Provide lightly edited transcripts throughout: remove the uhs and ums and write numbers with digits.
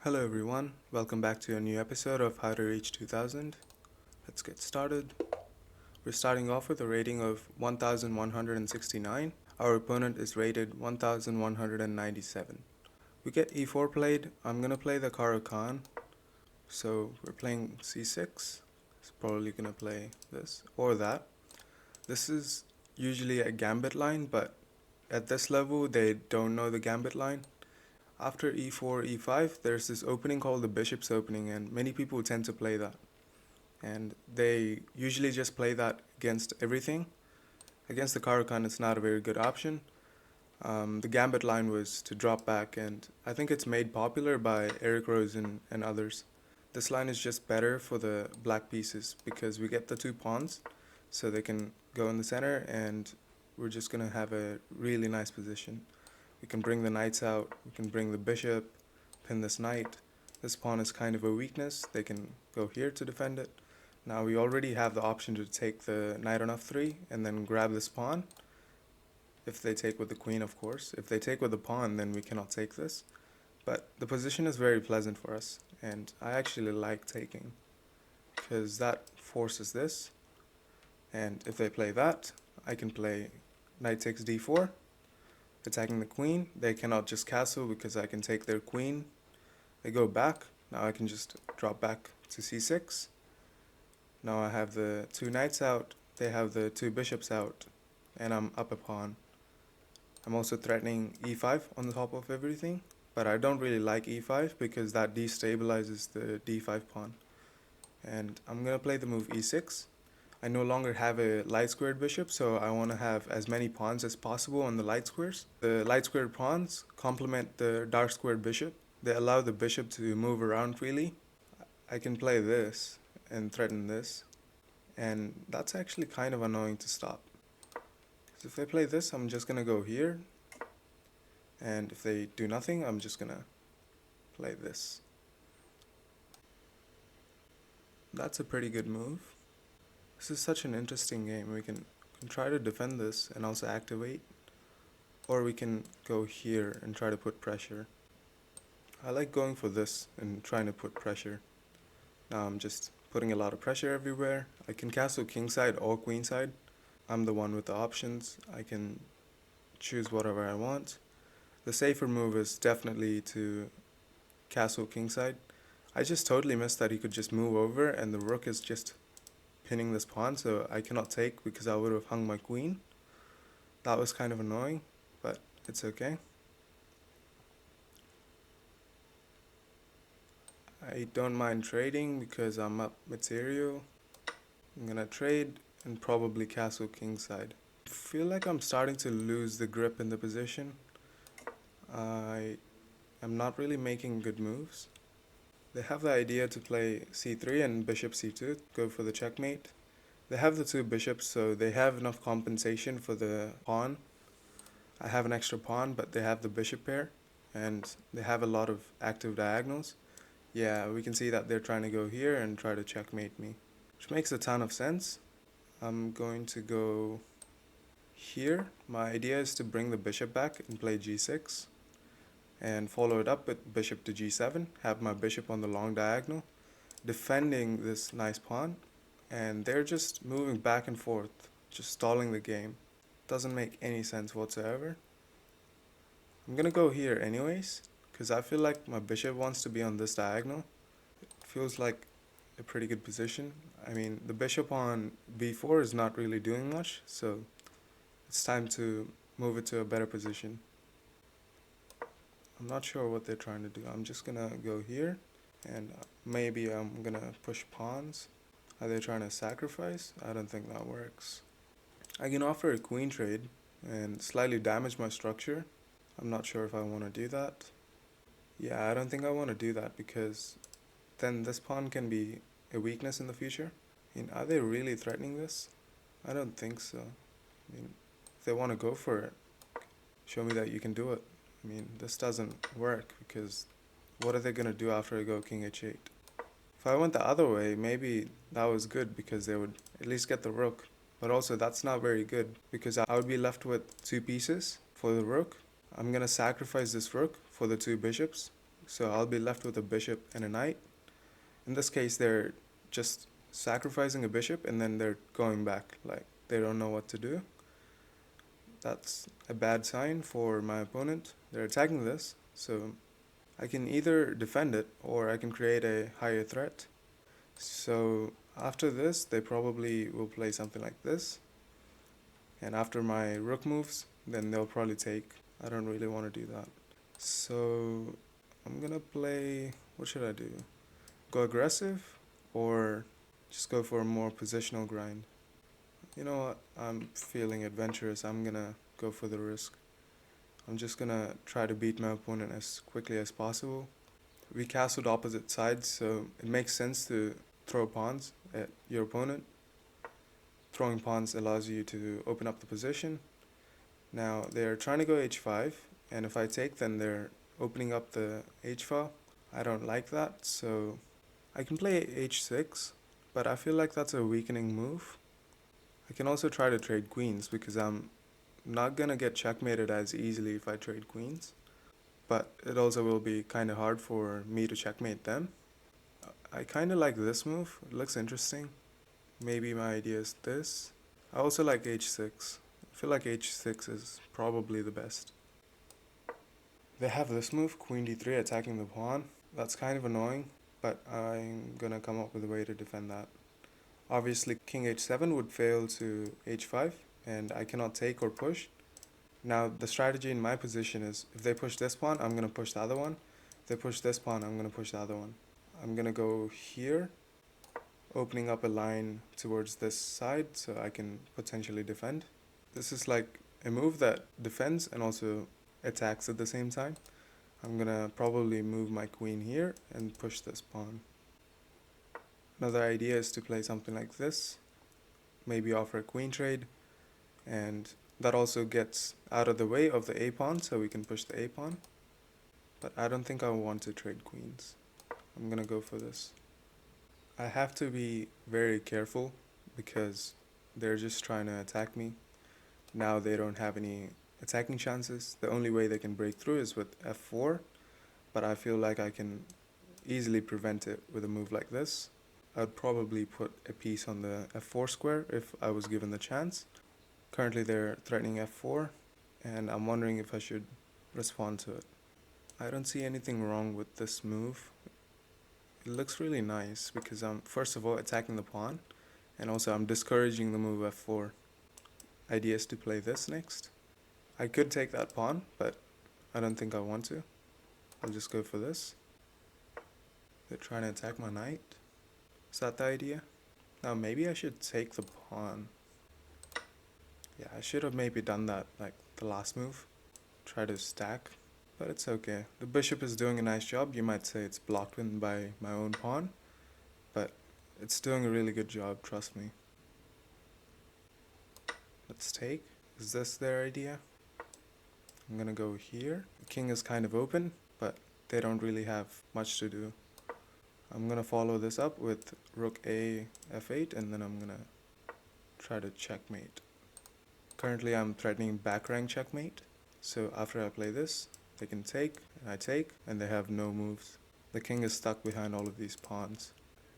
Hello everyone, welcome back to a new episode of How to Reach 2000. Let's get started. We're starting off with a rating of 1169. Our opponent is rated 1197. We get e4 played. I'm gonna play the Karo Khan. So we're playing c6. It's probably gonna play this or that. This is usually a gambit line, but at this level they don't know the gambit line. After e4, e5, there's this opening called the bishop's opening, and many people tend to play that. And they usually just play that against everything. Against the Karo Khan, it's not a very good option. The gambit line was to drop back, and I think it's made popular by Eric Rose and others. This line is just better for the black pieces because we get the two pawns, so they can go in the center, and we're just going to have a really nice position. We can bring the knights out, we can bring the bishop, pin this knight. This pawn is kind of a weakness, they can go here to defend it. Now we already have the option to take the knight on f3 and then grab this pawn. If they take with the queen, of course. If they take with the pawn, then we cannot take this. But the position is very pleasant for us, and I actually like taking, because that forces this. And if they play that, I can play knight takes d4. Attacking the queen, they cannot just castle because I can take their queen. They go back, now I can just drop back to c6. Now I have the two knights out, they have the two bishops out, and I'm up a pawn. I'm also threatening e5 on the top of everything, but I don't really like e5 because that destabilizes the d5 pawn. And I'm gonna play the move e6. I no longer have a light squared bishop, so I want to have as many pawns as possible on the light squares. The light squared pawns complement the dark squared bishop. They allow the bishop to move around freely. I can play this and threaten this, and that's actually kind of annoying to stop. Because if they play this, I'm just going to go here, and if they do nothing, I'm just going to play this. That's a pretty good move. This is such an interesting game. We can try to defend this and also activate, or we can go here and try to put pressure. I like going for this and trying to put pressure. Now I'm just putting a lot of pressure everywhere. I can castle kingside or queenside. I'm the one with the options. I can choose whatever I want. The safer move is definitely to castle kingside. I just totally missed that he could just move over and the rook is just pinning this pawn, so I cannot take because I would have hung my queen. That was kind of annoying, but it's okay. I don't mind trading because I'm up material. I'm gonna trade and probably castle kingside. I feel like I'm starting to lose the grip in the position. I am not really making good moves. They have the idea to play c3 and bishop c2, go for the checkmate. They have the two bishops, so they have enough compensation for the pawn. I have an extra pawn, but they have the bishop pair, and they have a lot of active diagonals. Yeah, we can see that they're trying to go here and try to checkmate me, which makes a ton of sense. I'm going to go here. My idea is to bring the bishop back and play g6. And follow it up with bishop to g7, have my bishop on the long diagonal, defending this nice pawn, and they're just moving back and forth, just stalling the game. Doesn't make any sense whatsoever. I'm gonna go here anyways, because I feel like my bishop wants to be on this diagonal. It feels like a pretty good position. I mean, the bishop on b4 is not really doing much, so it's time to move it to a better position. I'm not sure what they're trying to do. I'm just gonna go here, and maybe I'm gonna push pawns. Are they trying to sacrifice? I don't think that works. I can offer a queen trade and slightly damage my structure. I'm not sure if I want to do that. Yeah, I don't think I want to do that because then this pawn can be a weakness in the future. I mean, are they really threatening this? I don't think so. I mean, if they want to go for it, show me that you can do it. I mean, this doesn't work because what are they going to do after I go king h8? If I went the other way, maybe that was good because they would at least get the rook. But also that's not very good because I would be left with two pieces for the rook. I'm going to sacrifice this rook for the two bishops. so I'll be left with a bishop and a knight. In this case, they're just sacrificing a bishop and then they're going back, like they don't know what to do. That's a bad sign for my opponent. They're attacking this, so I can either defend it or I can create a higher threat. So after this, they probably will play something like this. And after my rook moves, then they'll probably take. I don't really want to do that. So I'm gonna play, what should I do? Go aggressive or just go for a more positional grind? You know what? I'm feeling adventurous. I'm gonna go for the risk. I'm just gonna try to beat my opponent as quickly as possible. We castled opposite sides, so it makes sense to throw pawns at your opponent. Throwing pawns allows you to open up the position. Now they're trying to go h5, and if I take, then they're opening up the h file. I don't like that, so I can play h6, but I feel like that's a weakening move. I can also try to trade queens because I'm not gonna get checkmated as easily if I trade queens, but it also will be kind of hard for me to checkmate them. I kind of like this move. It looks interesting. Maybe my idea is this. I also like h6. I feel like h6 is probably the best. They have this move, queen d3, attacking the pawn. That's kind of annoying, but I'm gonna come up with a way to defend that. Obviously, king h7 would fail to h5, and I cannot take or push. Now, the strategy in my position is, if they push this pawn, I'm gonna push the other one. If they push this pawn, I'm gonna push the other one. I'm gonna go here, opening up a line towards this side so I can potentially defend. This is like a move that defends and also attacks at the same time. I'm gonna probably move my queen here and push this pawn. Another idea is to play something like this, maybe offer a queen trade, and that also gets out of the way of the a pawn so we can push the a pawn. But I don't think I want to trade queens. I'm gonna go for this. I have to be very careful because they're just trying to attack me. Now they don't have any attacking chances. The only way they can break through is with f4, but I feel like I can easily prevent it with a move like this. I'd probably put a piece on the f4 square if I was given the chance. Currently they're threatening f4, and I'm wondering if I should respond to it. I don't see anything wrong with this move. It looks really nice because I'm first of all attacking the pawn, and also I'm discouraging the move f4. Idea is to play this next. I could take that pawn, but I don't think I want to. I'll just go for this. They're trying to attack my knight. Is that the idea? Now maybe I should take the pawn. Yeah, I should have maybe done that like the last move. Try to stack, but it's okay. The bishop is doing a nice job. You might say it's blocked in by my own pawn, but it's doing a really good job, trust me. Let's take. Is this their idea? I'm gonna go here. The king is kind of open, but they don't really have much to do. I'm gonna follow this up with rook a f8, and then I'm gonna try to checkmate. Currently I'm threatening back rank checkmate, so after I play this, they can take, and I take, and they have no moves. The king is stuck behind all of these pawns.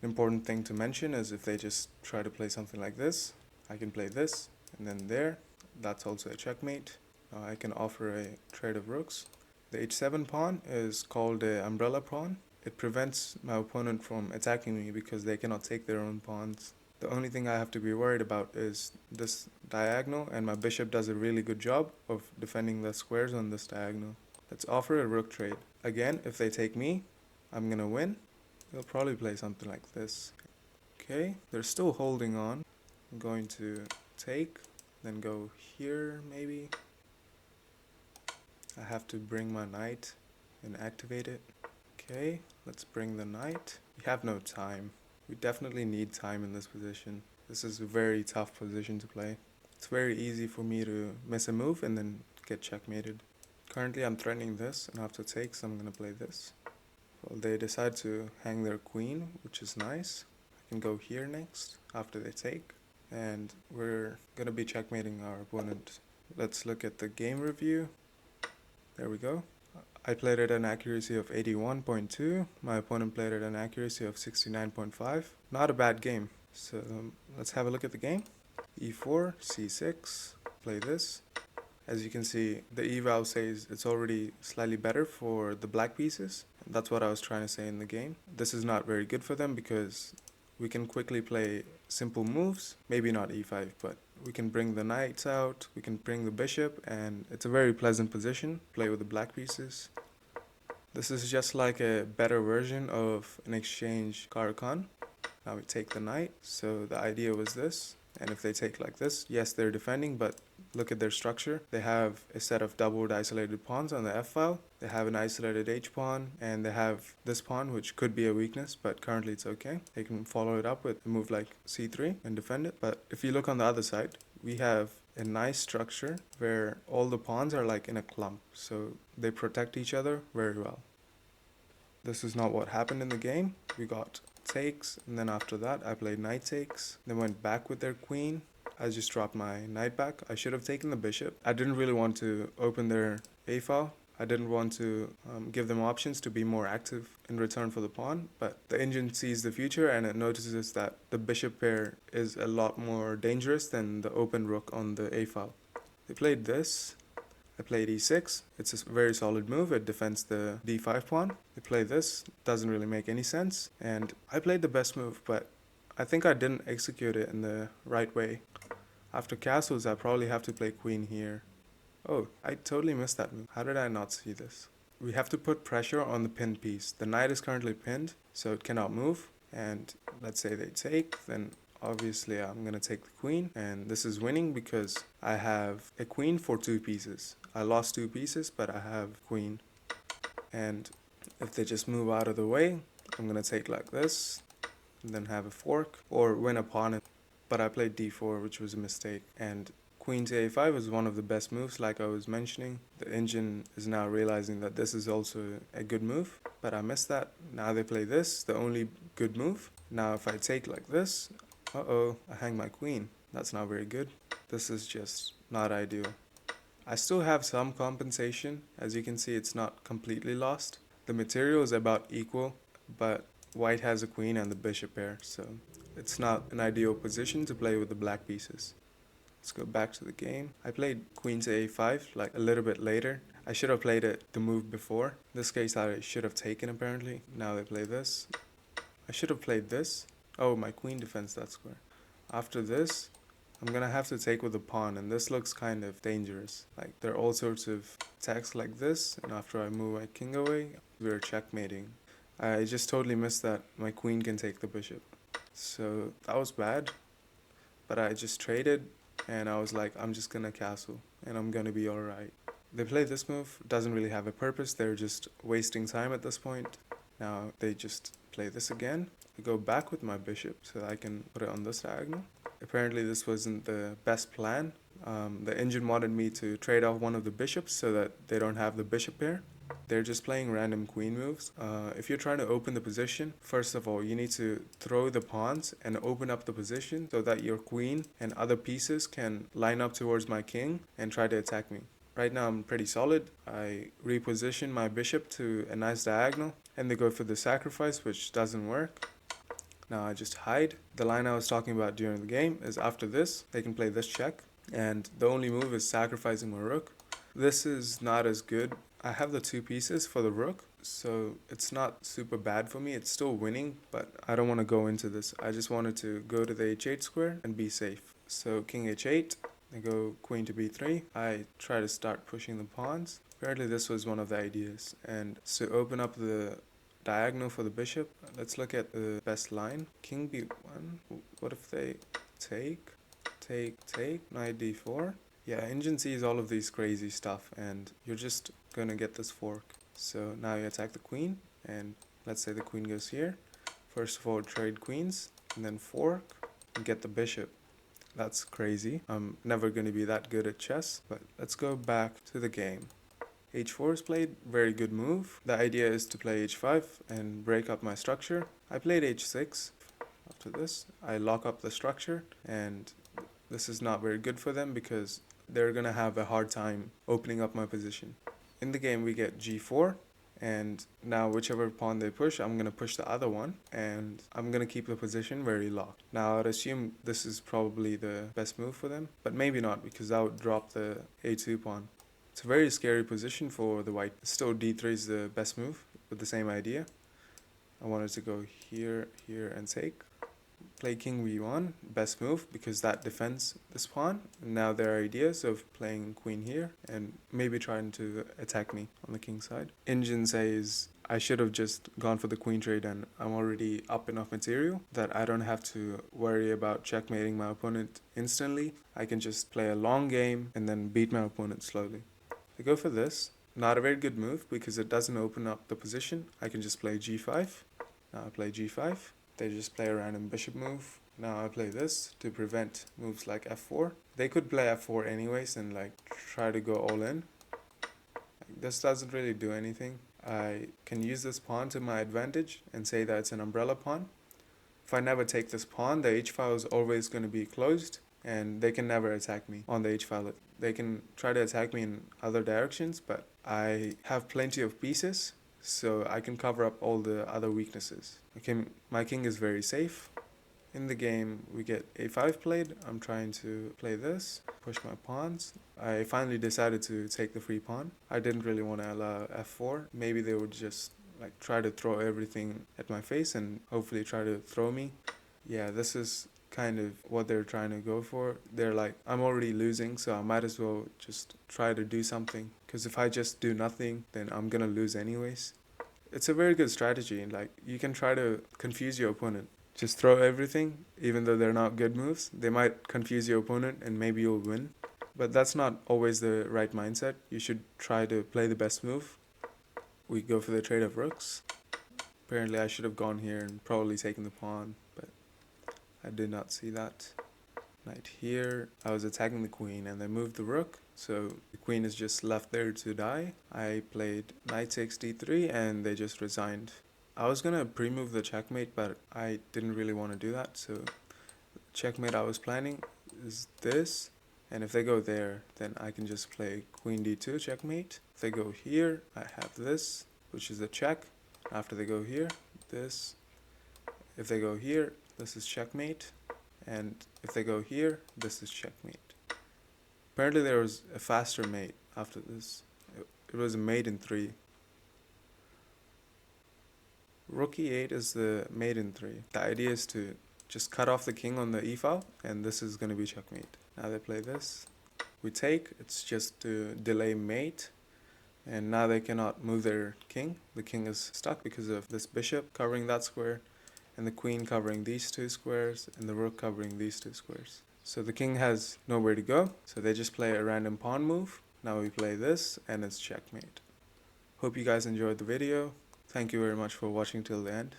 An important thing to mention is if they just try to play something like this, I can play this, and then there, that's also a checkmate. I can offer a trade of rooks. The h7 pawn is called an umbrella pawn. It prevents my opponent from attacking me because they cannot take their own pawns. The only thing I have to be worried about is this diagonal, and my bishop does a really good job of defending the squares on this diagonal. Let's offer a rook trade. Again, if they take me, I'm gonna win. They'll probably play something like this. Okay, they're still holding on. I'm going to take, then go here maybe. I have to bring my knight and activate it. Okay, let's bring the knight. We have no time. We definitely need time in this position. This is a very tough position to play. It's very easy for me to miss a move and then get checkmated. Currently I'm threatening this and I have to take, so I'm gonna play this. Well, they decide to hang their queen, which is nice. I can go here next after they take, and we're gonna be checkmating our opponent. Let's look at the game review. There we go. I played at an accuracy of 81.2. My opponent played at an accuracy of 69.5. Not a bad game. So let's have a look at the game. E4, C6, play this. As you can see, the eval says it's already slightly better for the black pieces. That's what I was trying to say in the game. This is not very good for them because we can quickly play simple moves. Maybe not e5, but we can bring the knights out, we can bring the bishop, and it's a very pleasant position. Play with the black pieces. This is just like a better version of an exchange Caro-Kann. Now we take the knight. So the idea was this. And if they take like this, yes, they're defending, but look at their structure. They have a set of doubled isolated pawns on the f-file. They have an isolated h-pawn, and they have this pawn, which could be a weakness, but currently it's okay. They can follow it up with a move like c3 and defend it. But if you look on the other side, we have a nice structure where all the pawns are like in a clump. So they protect each other very well. This is not what happened in the game. We got takes, and then after that I played knight takes, then went back with their queen. I just dropped my knight back. I should have taken the bishop. I didn't really want to open their a-file. I didn't want to give them options to be more active in return for the pawn, but the engine sees the future and it notices that the bishop pair is a lot more dangerous than the open rook on the a-file. They played this. I played e6. It's a very solid move. It defends the d5 pawn. They play this. Doesn't really make any sense. And I played the best move, but I think I didn't execute it in the right way. After castles, I probably have to play queen here. Oh, I totally missed that move. How did I not see this? We have to put pressure on the pinned piece. The knight is currently pinned, so it cannot move. And let's say they take, then obviously I'm going to take the queen, and this is winning because I have a queen for 2 pieces. I lost 2 pieces, but I have queen. And if they just move out of the way, I'm going to take like this, and then have a fork, or win a pawn. But I played d4, which was a mistake. And queen to a5 is one of the best moves, like I was mentioning. The engine is now realizing that this is also a good move, but I missed that. Now they play this, the only good move. Now if I take like this, I hang my queen. That's not very good. This is just not ideal. I still have some compensation. As you can see, it's not completely lost. The material is about equal, but white has a queen and the bishop pair, so it's not an ideal position to play with the black pieces. Let's go back to the game. I played queen to a5 like a little bit later. I should have played it the move before. In this case I should have taken apparently. Now they play this. I should have played this. Oh, my queen defends that square. After this, I'm gonna have to take with a pawn, and this looks kind of dangerous. Like, there are all sorts of attacks like this, and after I move my king away, we're checkmating. I just totally missed that my queen can take the bishop. So, that was bad. But I just traded, and I was like, I'm just gonna castle, and I'm gonna be alright. They play this move, doesn't really have a purpose, they're just wasting time at this point. Now, they just play this again. I go back with my bishop so that I can put it on this diagonal. Apparently this wasn't the best plan. The engine wanted me to trade off one of the bishops so that they don't have the bishop pair. They're just playing random queen moves. If you're trying to open the position, first of all, you need to throw the pawns and open up the position so that your queen and other pieces can line up towards my king and try to attack me. Right now I'm pretty solid. I reposition my bishop to a nice diagonal, and they go for the sacrifice, which doesn't work. Now I just hide. The line I was talking about during the game is after this, they can play this check, and the only move is sacrificing my rook. This is not as good. I have the 2 pieces for the rook, so it's not super bad for me. It's still winning, but I don't want to go into this. I just wanted to go to the h8 square and be safe. So king h8, I go queen to b3. I try to start pushing the pawns. Apparently this was one of the ideas, and to open up the diagonal for the bishop, let's look at the best line. King b1. What if they take, knight d4? Yeah, engine sees all of these crazy stuff, and you're just gonna get this fork. So now you attack the queen, and let's say the queen goes here. First of all, trade queens, and then fork, and get the bishop. That's crazy. I'm never gonna be that good at chess, but let's go back to the game. h4 is played, very good move. The idea is to play h5 and break up my structure. I played h6. After this, I lock up the structure, and this is not very good for them because they're gonna have a hard time opening up my position. In the game we get g4, and now whichever pawn they push, I'm going to push the other one, and I'm going to keep the position very locked. Now I'd assume this is probably the best move for them, but maybe not, because that would drop the a2 pawn. It's a very scary position for the white. Still d3 is the best move with the same idea. I wanted to go here, here, and take. Play king b1, best move, because that defends this pawn. And now there are ideas of playing queen here and maybe trying to attack me on the king side. Engine says I should have just gone for the queen trade, and I'm already up enough material that I don't have to worry about checkmating my opponent instantly. I can just play a long game and then beat my opponent slowly. I go for this. Not a very good move because it doesn't open up the position. I can just play g5. Now I play g5. They just play a random bishop move. Now I play this to prevent moves like f4. They could play f4 anyways and like try to go all in. This doesn't really do anything. I can use this pawn to my advantage and say that it's an umbrella pawn. If I never take this pawn, the h-file is always going to be closed and they can never attack me on the h-file. They can try to attack me in other directions, but I have plenty of pieces, so I can cover up all the other weaknesses. Okay, my king is very safe. In the game, we get a5 played. I'm trying to play this, push my pawns. I finally decided to take the free pawn. I didn't really want to allow f4. Maybe they would just like try to throw everything at my face and hopefully try to throw me. Yeah, this is kind of what they're trying to go for. They're like, I'm already losing, so I might as well just try to do something. Because if I just do nothing, then I'm gonna lose anyways. It's a very good strategy. Like, you can try to confuse your opponent. Just throw everything, even though they're not good moves. They might confuse your opponent and maybe you'll win. But that's not always the right mindset. You should try to play the best move. We go for the trade of rooks. Apparently I should have gone here and probably taken the pawn, but I did not see that. Knight here. I was attacking the queen and they moved the rook, so the queen is just left there to die. I played knight takes d3 and they just resigned. I was gonna pre-move the checkmate, but I didn't really want to do that, so the checkmate I was planning is this, and if they go there, then I can just play queen d2 checkmate. If they go here, I have this, which is a check. After they go here, this. If they go here, this is checkmate. And if they go here, this is checkmate. Apparently there was a faster mate after this. It was a mate in 3. Rook e8 is the mate in 3. The idea is to just cut off the king on the e-file, and this is going to be checkmate. Now they play this. We take, it's just to delay mate. And now they cannot move their king. The king is stuck because of this bishop covering that square, and the queen covering these 2 squares, and the rook covering these 2 squares. So the king has nowhere to go, so they just play a random pawn move. Now we play this, and it's checkmate. Hope you guys enjoyed the video. Thank you very much for watching till the end.